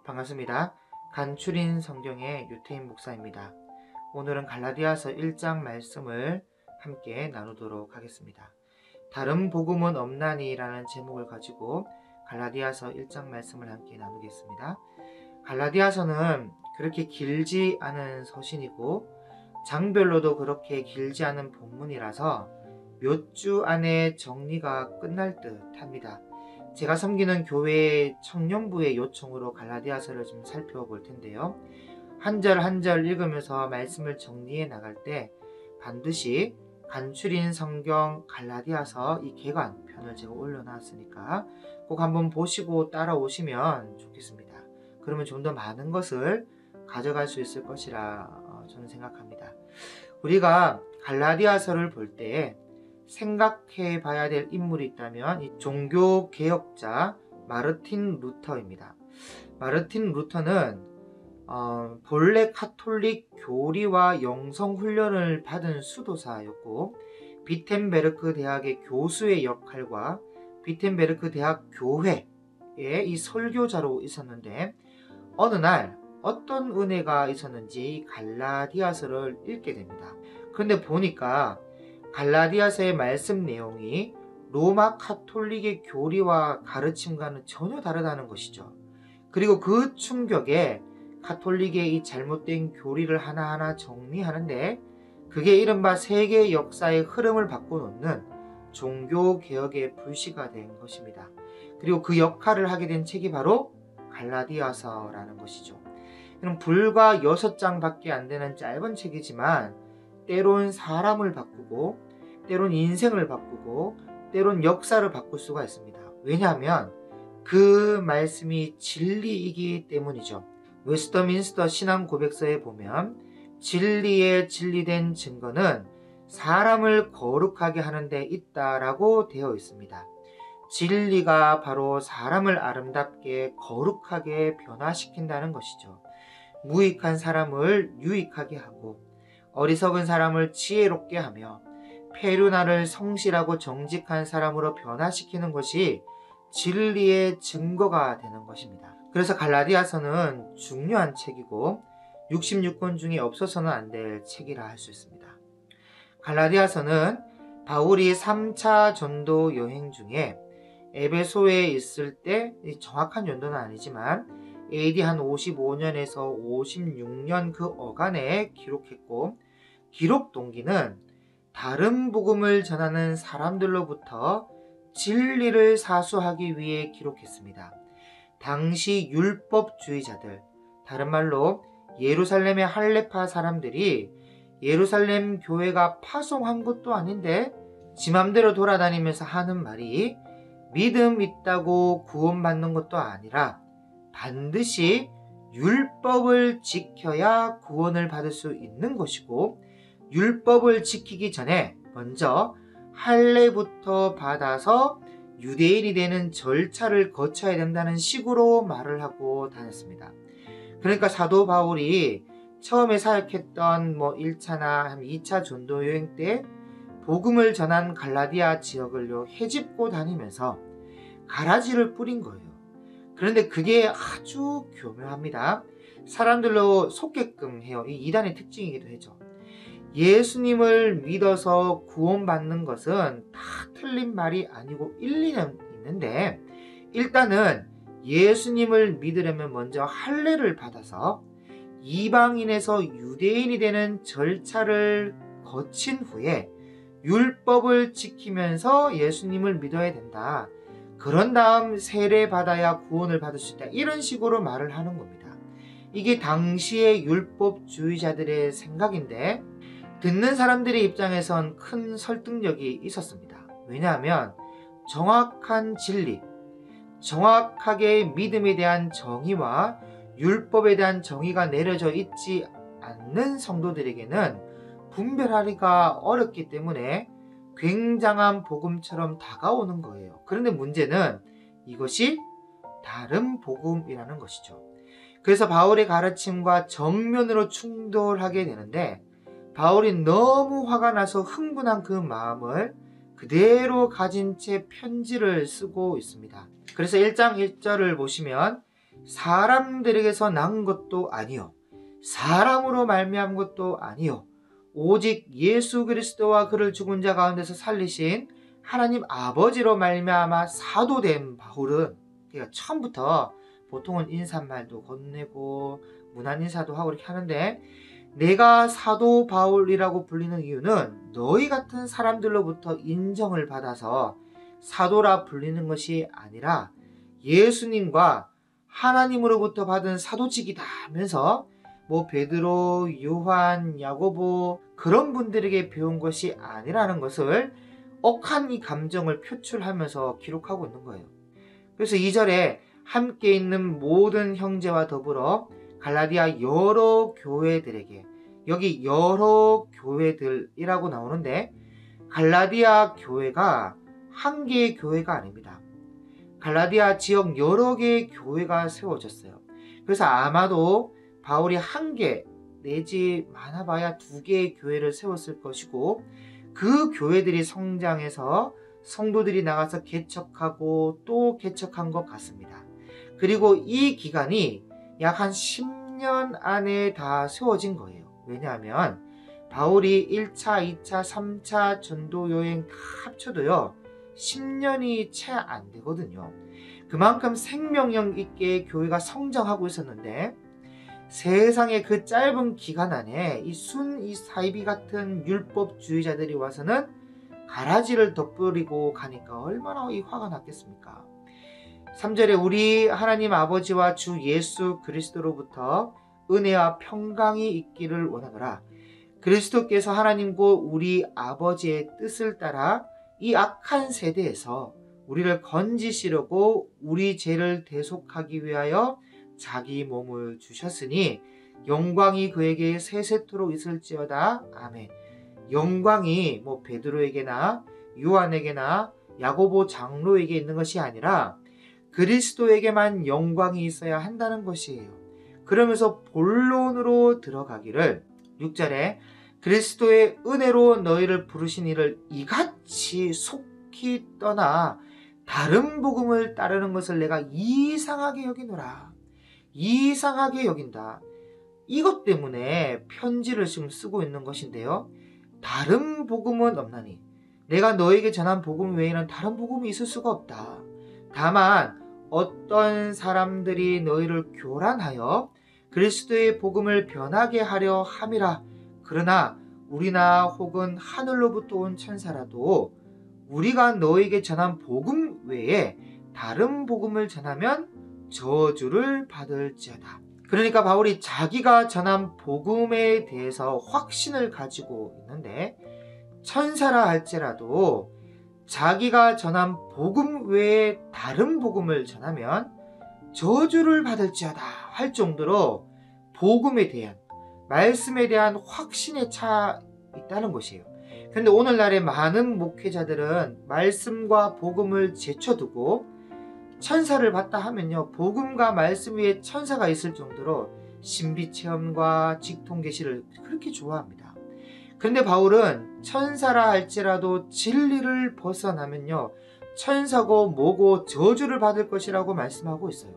반갑습니다. 간추린 성경의 유태인 목사입니다. 오늘은 갈라디아서 1장 말씀을 함께 나누도록 하겠습니다. 다른 복음은 없나니라는 제목을 가지고 갈라디아서 1장 말씀을 함께 나누겠습니다. 갈라디아서는 그렇게 길지 않은 서신이고 장별로도 그렇게 길지 않은 본문이라서 몇 주 안에 정리가 끝날 듯 합니다. 제가 섬기는 교회의 청년부의 요청으로 갈라디아서를 좀 살펴볼 텐데요. 한 절 한 절 읽으면서 말씀을 정리해 나갈 때 반드시 간추린 성경 갈라디아서 이 개관편을 제가 올려놨으니까 꼭 한번 보시고 따라오시면 좋겠습니다. 그러면 좀 더 많은 것을 가져갈 수 있을 것이라 저는 생각합니다. 우리가 갈라디아서를 볼 때 생각해 봐야 될 인물이 있다면 이 종교 개혁자 마르틴 루터입니다. 마르틴 루터는 본래 카톨릭 교리와 영성 훈련을 받은 수도사였고 비텐베르크 대학의 교수의 역할과 비텐베르크 대학 교회의 이 설교자로 있었는데 어느 날 어떤 은혜가 있었는지 갈라디아서를 읽게 됩니다. 그런데 보니까 갈라디아서의 말씀 내용이 로마 카톨릭의 교리와 가르침과는 전혀 다르다는 것이죠. 그리고 그 충격에 카톨릭의 이 잘못된 교리를 하나하나 정리하는데 그게 이른바 세계 역사의 흐름을 바꿔놓는 종교개혁의 불씨가 된 것입니다. 그리고 그 역할을 하게 된 책이 바로 갈라디아서라는 것이죠. 그럼 불과 6장밖에 안 되는 짧은 책이지만 때론 사람을 바꾸고 때론 인생을 바꾸고 때론 역사를 바꿀 수가 있습니다. 왜냐하면 그 말씀이 진리이기 때문이죠. 웨스터민스터 신앙 고백서에 보면 진리의 진리된 증거는 사람을 거룩하게 하는 데 있다라고 되어 있습니다. 진리가 바로 사람을 아름답게 거룩하게 변화시킨다는 것이죠. 무익한 사람을 유익하게 하고 어리석은 사람을 지혜롭게 하며 페르나를 성실하고 정직한 사람으로 변화시키는 것이 진리의 증거가 되는 것입니다. 그래서 갈라디아서는 중요한 책이고 66권 중에 없어서는 안 될 책이라 할 수 있습니다. 갈라디아서는 바울이 3차 전도 여행 중에 에베소에 있을 때 정확한 연도는 아니지만 AD 한 55년에서 56년 그 어간에 기록했고 기록 동기는 다른 복음을 전하는 사람들로부터 진리를 사수하기 위해 기록했습니다. 당시 율법주의자들, 다른 말로 예루살렘의 할례파 사람들이 예루살렘 교회가 파송한 것도 아닌데 지 맘대로 돌아다니면서 하는 말이 믿음 있다고 구원받는 것도 아니라 반드시 율법을 지켜야 구원을 받을 수 있는 것이고 율법을 지키기 전에 먼저 할례부터 받아서 유대인이 되는 절차를 거쳐야 된다는 식으로 말을 하고 다녔습니다. 그러니까 사도 바울이 처음에 사역했던 1차나 2차 전도 여행 때 복음을 전한 갈라디아 지역을 헤집고 다니면서 가라지를 뿌린 거예요. 그런데 그게 아주 교묘합니다. 사람들로 속게끔 해요. 이 이단의 특징이기도 하죠. 예수님을 믿어서 구원받는 것은 다 틀린 말이 아니고 일리는 있는데 일단은 예수님을 믿으려면 먼저 할례를 받아서 이방인에서 유대인이 되는 절차를 거친 후에 율법을 지키면서 예수님을 믿어야 된다. 그런 다음 세례 받아야 구원을 받을 수 있다. 이런 식으로 말을 하는 겁니다. 이게 당시의 율법주의자들의 생각인데 듣는 사람들의 입장에선 큰 설득력이 있었습니다. 왜냐하면 정확한 진리, 정확하게 믿음에 대한 정의와 율법에 대한 정의가 내려져 있지 않는 성도들에게는 분별하기가 어렵기 때문에 굉장한 복음처럼 다가오는 거예요. 그런데 문제는 이것이 다른 복음이라는 것이죠. 그래서 바울의 가르침과 정면으로 충돌하게 되는데 바울이 너무 화가 나서 흥분한 그 마음을 그대로 가진 채 편지를 쓰고 있습니다. 그래서 1장 1절을 보시면 사람들에게서 난 것도 아니요 사람으로 말미암은 것도 아니요 오직 예수 그리스도와 그를 죽은 자 가운데서 살리신 하나님 아버지로 말미암아 사도된 바울은, 그러니까 처음부터 보통은 인사말도 건네고 문안 인사도 하고 이렇게 하는데, 내가 사도 바울이라고 불리는 이유는 너희 같은 사람들로부터 인정을 받아서 사도라 불리는 것이 아니라 예수님과 하나님으로부터 받은 사도직이다 하면서 뭐 베드로, 요한, 야고보 그런 분들에게 배운 것이 아니라는 것을 억한 이 감정을 표출하면서 기록하고 있는 거예요. 그래서 2절에 함께 있는 모든 형제와 더불어 갈라디아 여러 교회들에게, 여기 여러 교회들이라고 나오는데 갈라디아 교회가 한 개의 교회가 아닙니다. 갈라디아 지역 여러 개의 교회가 세워졌어요. 그래서 아마도 바울이 한 개 내지 많아봐야 2개의 교회를 세웠을 것이고, 그 교회들이 성장해서 성도들이 나가서 개척하고 또 개척한 것 같습니다. 그리고 이 기간이 약 한 10년 안에 다 세워진 거예요. 왜냐하면 바울이 1차, 2차, 3차 전도 여행 다 합쳐도요 10년이 채 안 되거든요. 그만큼 생명력 있게 교회가 성장하고 있었는데, 세상의 그 짧은 기간 안에 이 사이비 같은 율법주의자들이 와서는 가라지를 덧버리고 가니까 얼마나 이 화가 났겠습니까? 3절에 우리 하나님 아버지와 주 예수 그리스도로부터 은혜와 평강이 있기를 원하노라. 그리스도께서 하나님고 우리 아버지의 뜻을 따라 이 악한 세대에서 우리를 건지시려고 우리 죄를 대속하기 위하여 자기 몸을 주셨으니 영광이 그에게 세세토록 있을지어다. 아멘. 영광이 뭐 베드로에게나 요한에게나 야고보 장로에게 있는 것이 아니라 그리스도에게만 영광이 있어야 한다는 것이에요. 그러면서 본론으로 들어가기를 6절에 그리스도의 은혜로 너희를 부르신 이를 이같이 속히 떠나 다른 복음을 따르는 것을 내가 이상하게 여기노라. 이상하게 여긴다. 이것 때문에 편지를 지금 쓰고 있는 것인데요. 다른 복음은 없나니 내가 너에게 전한 복음 외에는 다른 복음이 있을 수가 없다. 다만 어떤 사람들이 너희를 교란하여 그리스도의 복음을 변하게 하려 함이라. 그러나 우리나 혹은 하늘로부터 온 천사라도 우리가 너에게 전한 복음 외에 다른 복음을 전하면 저주를 받을지어다. 그러니까 바울이 자기가 전한 복음에 대해서 확신을 가지고 있는데, 천사라 할지라도 자기가 전한 복음 외에 다른 복음을 전하면 저주를 받을지어다 할 정도로 복음에 대한, 말씀에 대한 확신에 차 있다는 것이에요. 그런데 오늘날의 많은 목회자들은 말씀과 복음을 제쳐두고 천사를 봤다 하면요 복음과 말씀 위에 천사가 있을 정도로 신비체험과 직통계시를 그렇게 좋아합니다. 그런데 바울은 천사라 할지라도 진리를 벗어나면요 천사고 뭐고 저주를 받을 것이라고 말씀하고 있어요.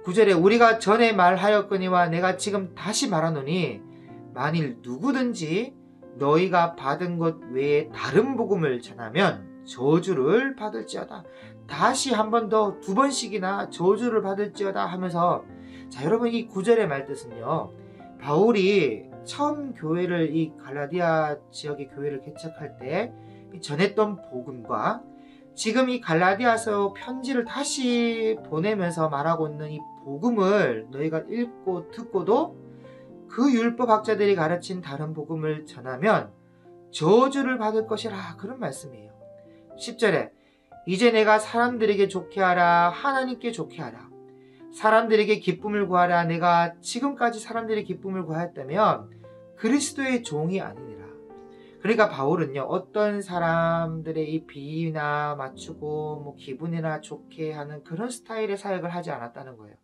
9절에 우리가 전에 말하였거니와 내가 지금 다시 말하노니 만일 누구든지 너희가 받은 것 외에 다른 복음을 전하면 저주를 받을지어다. 다시 한 번 더 2번씩이나 저주를 받을지어다 하면서, 자 여러분 이 9절의 말뜻은요 바울이 처음 교회를 이 갈라디아 지역의 교회를 개척할 때 전했던 복음과 지금 이 갈라디아서 편지를 다시 보내면서 말하고 있는 이 복음을 너희가 읽고 듣고도 그 율법학자들이 가르친 다른 복음을 전하면 저주를 받을 것이라, 그런 말씀이에요. 10절에 이제 내가 사람들에게 좋게 하라, 하나님께 좋게 하라. 사람들에게 기쁨을 구하라. 내가 지금까지 사람들의 기쁨을 구하였다면 그리스도의 종이 아니니라. 그러니까 바울은요 어떤 사람들의 이 비나 맞추고 뭐 기분이나 좋게 하는 그런 스타일의 사역을 하지 않았다는 거예요.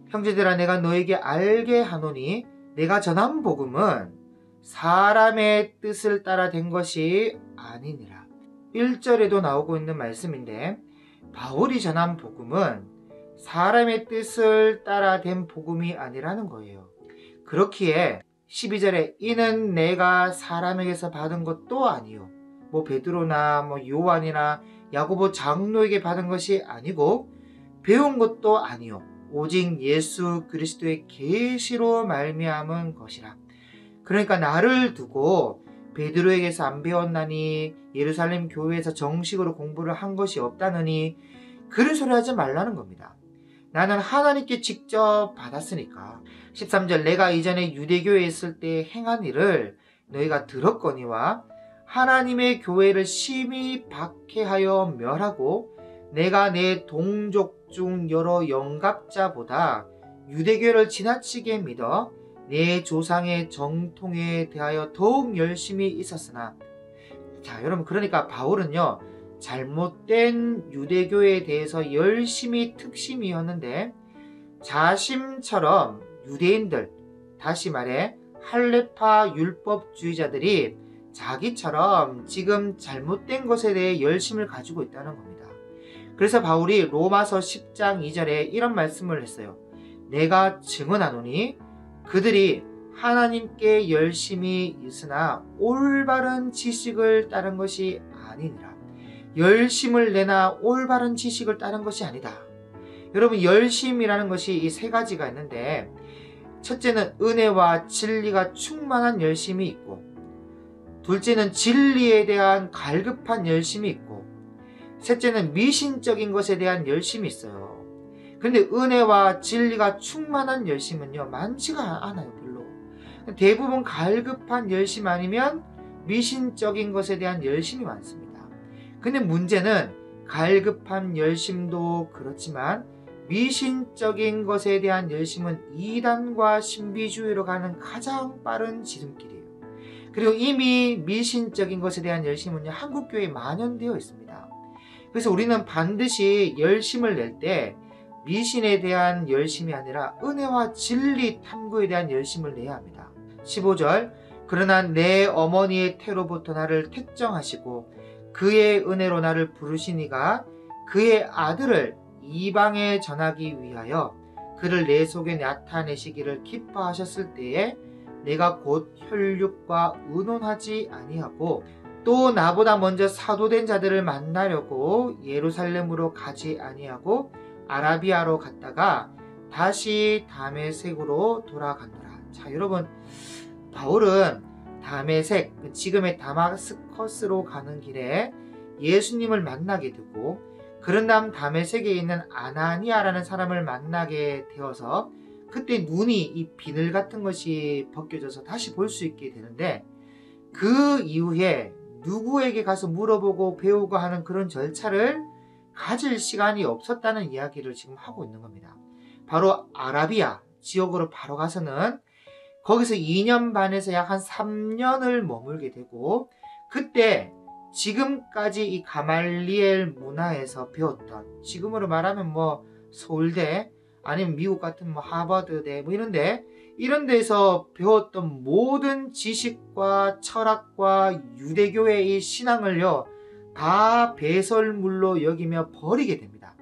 형제들아 내가 너에게 알게 하노니 내가 전한 복음은 사람의 뜻을 따라 된 것이 아니니라. 1절에도 나오고 있는 말씀인데, 바울이 전한 복음은 사람의 뜻을 따라 된 복음이 아니라는 거예요. 그렇기에 12절에 이는 내가 사람에게서 받은 것도 아니요 베드로나 요한이나 야고보 장로에게 받은 것이 아니고 배운 것도 아니요 오직 예수 그리스도의 계시로 말미암은 것이라. 그러니까 나를 두고 베드로에게서 안 배웠나니 예루살렘 교회에서 정식으로 공부를 한 것이 없다느니 그런 소리 하지 말라는 겁니다. 나는 하나님께 직접 받았으니까. 13절 내가 이전에 유대교회에 있을 때 행한 일을 너희가 들었거니와 하나님의 교회를 심히 박해하여 멸하고 내가 내 동족 중 여러 영갑자보다 유대교를 지나치게 믿어 내 조상의 정통에 대하여 더욱 열심히 있었으나. 자, 여러분, 그러니까 바울은요 잘못된 유대교에 대해서 열심히 특심이었는데 자심처럼 유대인들, 다시 말해 할례파 율법주의자들이 자기처럼 지금 잘못된 것에 대해 열심을 가지고 있다는 겁니다. 그래서 바울이 로마서 10장 2절에 이런 말씀을 했어요. 내가 증언하노니 그들이 하나님께 열심히 있으나 올바른 지식을 따른 것이 아니니라. 열심을 내나 올바른 지식을 따른 것이 아니다. 여러분, 열심이라는 것이 이 세 가지가 있는데 첫째는 은혜와 진리가 충만한 열심이 있고, 둘째는 진리에 대한 갈급한 열심이 있고, 셋째는 미신적인 것에 대한 열심이 있어요. 그런데 은혜와 진리가 충만한 열심은요 많지가 않아요. 별로. 대부분 갈급한 열심 아니면 미신적인 것에 대한 열심이 많습니다. 근데 문제는 갈급한 열심도 그렇지만 미신적인 것에 대한 열심은 이단과 신비주의로 가는 가장 빠른 지름길이에요. 그리고 이미 미신적인 것에 대한 열심은요 한국교회에 만연되어 있습니다. 그래서 우리는 반드시 열심을 낼 때 미신에 대한 열심이 아니라 은혜와 진리 탐구에 대한 열심을 내야 합니다. 15절 그러나 내 어머니의 태로부터 나를 택정하시고 그의 은혜로 나를 부르시니가 그의 아들을 이방에 전하기 위하여 그를 내 속에 나타내시기를 기뻐하셨을 때에 내가 곧 혈육과 의논하지 아니하고 또 나보다 먼저 사도된 자들을 만나려고 예루살렘으로 가지 아니하고 아라비아로 갔다가 다시 다메섹으로 돌아간다. 자, 여러분, 바울은 다메섹, 지금의 다마스커스로 가는 길에 예수님을 만나게 되고 그런 다음 다메섹에 있는 아나니아라는 사람을 만나게 되어서 그때 눈이 이 비늘 같은 것이 벗겨져서 다시 볼 수 있게 되는데 그 이후에 누구에게 가서 물어보고 배우고 하는 그런 절차를 가질 시간이 없었다는 이야기를 지금 하고 있는 겁니다. 바로 아라비아 지역으로 바로 가서는 거기서 2년 반에서 약 한 3년을 머물게 되고 그때 지금까지 이 가말리엘 문화에서 배웠던, 지금으로 말하면 서울대 아니면 미국 같은 하버드대 이런 데서 배웠던 모든 지식과 철학과 유대교의 이 신앙을요 다 배설물로 여기며 버리게 됩니다.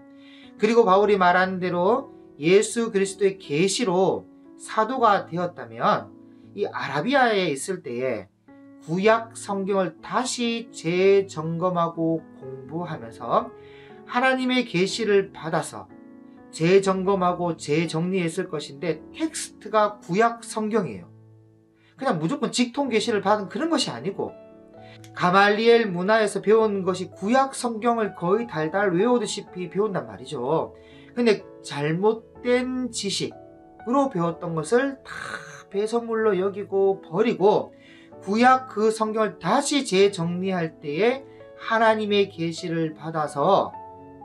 그리고 바울이 말한 대로 예수 그리스도의 계시로 사도가 되었다면 이 아라비아에 있을 때에 구약 성경을 다시 재점검하고 공부하면서 하나님의 계시를 받아서 재점검하고 재정리했을 것인데 텍스트가 구약 성경이에요. 그냥 무조건 직통 계시를 받은 그런 것이 아니고 가말리엘 문화에서 배운 것이 구약 성경을 거의 달달 외우듯이 배운단 말이죠. 근데 잘못된 지식으로 배웠던 것을 다 배설물로 여기고 버리고 구약 그 성경을 다시 재정리할 때에 하나님의 계시를 받아서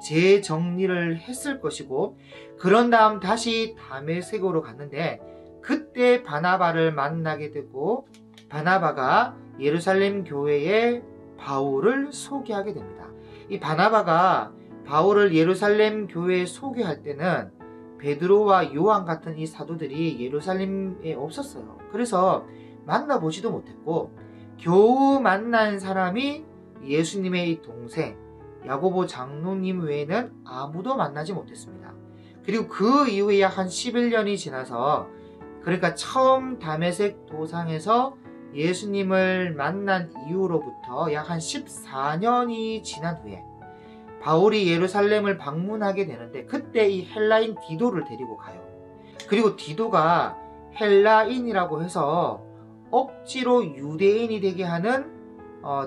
재정리를 했을 것이고 그런 다음 다시 다메섹으로 갔는데 그때 바나바를 만나게 되고 바나바가 예루살렘 교회에 바울을 소개하게 됩니다. 이 바나바가 바울을 예루살렘 교회에 소개할 때는 베드로와 요한 같은 이 사도들이 예루살렘에 없었어요. 그래서 만나보지도 못했고 겨우 만난 사람이 예수님의 이 동생 야고보 장로님 외에는 아무도 만나지 못했습니다. 그리고 그 이후에 약 한 11년이 지나서, 그러니까 처음 다메섹 도상에서 예수님을 만난 이후로부터 약 한 14년이 지난 후에 바울이 예루살렘을 방문하게 되는데, 그때 이 헬라인 디도를 데리고 가요. 그리고 디도가 헬라인이라고 해서 억지로 유대인이 되게 하는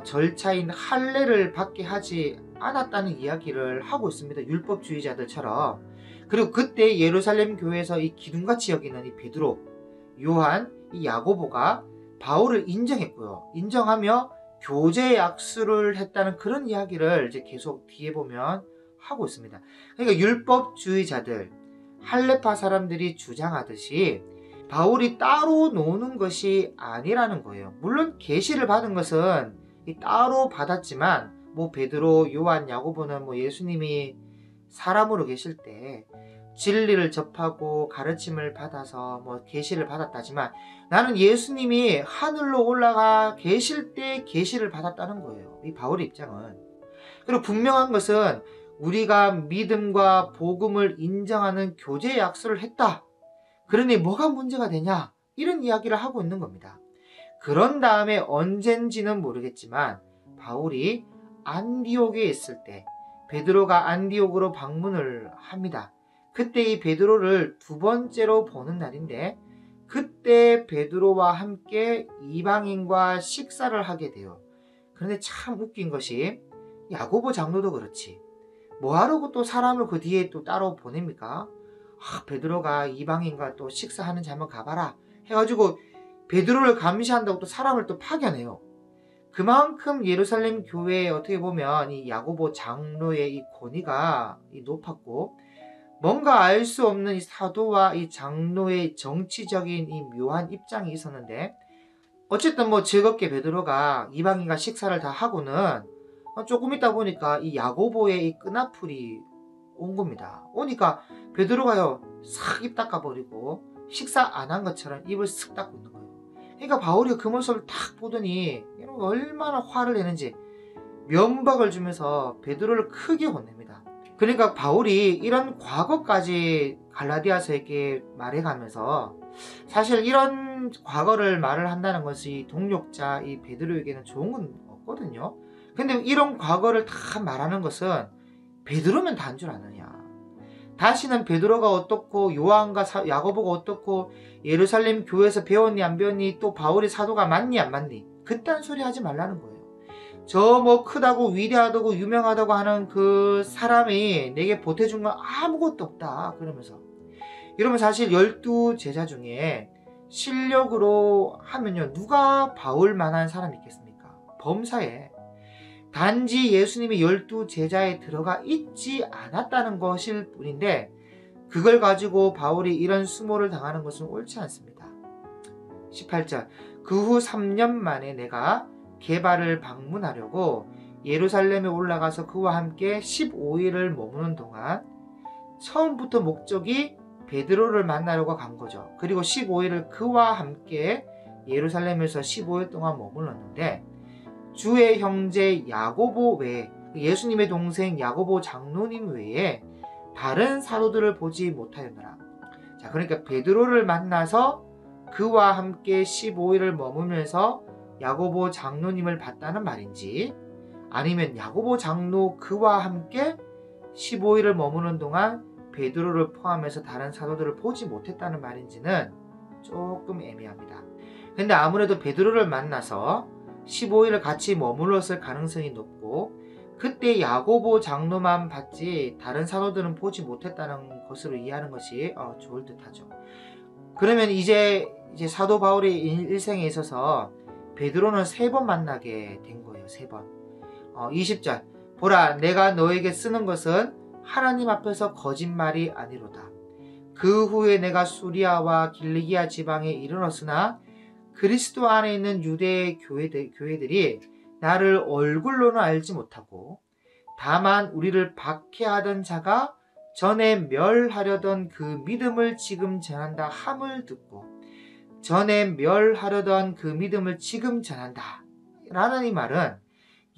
절차인 할례를 받게 하지 않았다는 이야기를 하고 있습니다. 율법주의자들처럼. 그리고 그때 예루살렘 교회에서 이 기둥같이 여기는 이 베드로, 요한, 이 야고보가 바울을 인정했고요. 인정하며 교제 약수를 했다는 그런 이야기를 이제 계속 뒤에 보면 하고 있습니다. 그러니까 율법주의자들, 할례파 사람들이 주장하듯이 바울이 따로 노는 것이 아니라는 거예요. 물론 계시를 받은 것은 따로 받았지만, 뭐 베드로, 요한, 야고보는 뭐 예수님이 사람으로 계실 때 진리를 접하고 가르침을 받아서 뭐 계시를 받았다지만, 나는 예수님이 하늘로 올라가 계실 때 계시를 받았다는 거예요. 이 바울의 입장은. 그리고 분명한 것은 우리가 믿음과 복음을 인정하는 교제 약속을 했다. 그러니 뭐가 문제가 되냐? 이런 이야기를 하고 있는 겁니다. 그런 다음에 언젠지는 모르겠지만 바울이 안디옥에 있을 때 베드로가 안디옥으로 방문을 합니다. 그때 이 베드로를 두 번째로 보는 날인데, 그때 베드로와 함께 이방인과 식사를 하게 돼요. 그런데 참 웃긴 것이 야고보 장로도 그렇지, 뭐하러 또 사람을 그 뒤에 또 따로 보냅니까? 베드로가 이방인과 또 식사하는지 한번 가봐라 해가지고 베드로를 감시한다고 또 사람을 또 파견해요. 그만큼 예루살렘 교회에 어떻게 보면 이 야고보 장로의 이 권위가 높았고, 뭔가 알 수 없는 이 사도와 이 장로의 정치적인 이 묘한 입장이 있었는데, 어쨌든 뭐 즐겁게 베드로가 이방인과 식사를 다 하고는 조금 있다 보니까 이 야고보의 이 끈앞풀이 온 겁니다. 오니까 베드로가요 싹 입 닦아버리고 식사 안 한 것처럼 입을 쓱 닦고 있는 거예요. 그러니까 바울이 그 모습을 딱 보더니 얼마나 화를 내는지 면박을 주면서 베드로를 크게 혼냅니다. 그러니까 바울이 이런 과거까지 갈라디아서에게 말해가면서, 사실 이런 과거를 말을 한다는 것이 동력자 이 베드로에게는 좋은 건 없거든요. 근데 이런 과거를 다 말하는 것은 베드로면 다 한 줄 아느냐. 다시는 베드로가 어떻고 요한과 야고보가 어떻고 예루살렘 교회에서 배웠니 안 배웠니, 또 바울이 사도가 맞니 안 맞니, 그딴 소리 하지 말라는 거예요. 저 뭐 크다고 위대하다고 유명하다고 하는 그 사람이 내게 보태준 건 아무것도 없다 그러면서, 이러면 사실 12제자 중에 실력으로 하면요 누가 바울만한 사람이 있겠습니까? 범사에 단지 예수님이 12제자에 들어가 있지 않았다는 것일 뿐인데, 그걸 가지고 바울이 이런 수모를 당하는 것은 옳지 않습니다. 18절, 그 후 3년 만에 내가 게바를 방문하려고 예루살렘에 올라가서 그와 함께 15일을 머무는 동안, 처음부터 목적이 베드로를 만나려고 간 거죠. 그리고 15일을 그와 함께 예루살렘에서 15일 동안 머물렀는데, 주의 형제 야고보 외에, 예수님의 동생 야고보 장로님 외에 다른 사도들을 보지 못하였노라. 자, 그러니까 베드로를 만나서 그와 함께 15일을 머물면서 야고보 장로님을 봤다는 말인지, 아니면 야고보 장로 그와 함께 15일을 머무는 동안 베드로를 포함해서 다른 사도들을 보지 못했다는 말인지는 조금 애매합니다. 근데 아무래도 베드로를 만나서 15일을 같이 머물렀을 가능성이 높고, 그때 야고보 장로만 봤지 다른 사도들은 보지 못했다는 것으로 이해하는 것이 좋을 듯하죠. 그러면 이제 사도 바울의 일생에 있어서 베드로는 3번 만나게 된 거예요. 3번. 20절, 보라 내가 너에게 쓰는 것은 하나님 앞에서 거짓말이 아니로다. 그 후에 내가 수리아와 길리기아 지방에 이르렀으나 그리스도 안에 있는 유대 교회들이 나를 얼굴로는 알지 못하고, 다만 우리를 박해하던 자가 전에 멸하려던 그 믿음을 지금 전한다 함을 듣고, 전에 멸하려던 그 믿음을 지금 전한다 라는 이 말은,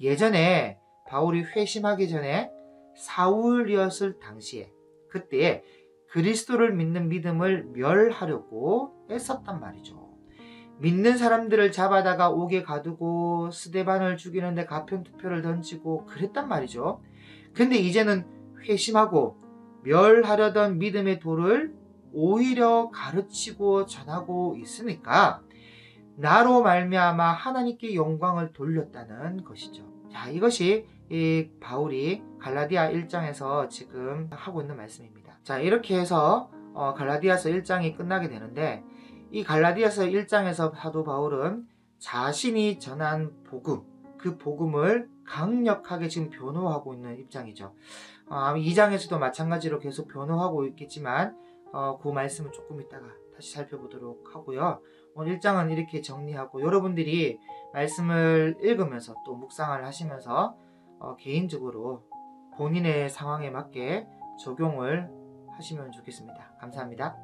예전에 바울이 회심하기 전에 사울이었을 당시에, 그때 그리스도를 믿는 믿음을 멸하려고 애썼단 말이죠. 믿는 사람들을 잡아다가 옥에 가두고 스데반을 죽이는데 가편투표를 던지고 그랬단 말이죠. 근데 이제는 회심하고 멸하려던 믿음의 도를 오히려 가르치고 전하고 있으니까 나로 말미암아 하나님께 영광을 돌렸다는 것이죠. 자, 이것이 이 바울이 갈라디아 1장에서 지금 하고 있는 말씀입니다. 자, 이렇게 해서 갈라디아서 1장이 끝나게 되는데, 이 갈라디아서 1장에서 사도 바울은 자신이 전한 복음, 그 복음을 강력하게 지금 변호하고 있는 입장이죠. 2장에서도 마찬가지로 계속 변호하고 있겠지만 그 말씀은 조금 이따가 다시 살펴보도록 하고요. 오늘 1장은 이렇게 정리하고, 여러분들이 말씀을 읽으면서 또 묵상을 하시면서 개인적으로 본인의 상황에 맞게 적용을 하시면 좋겠습니다. 감사합니다.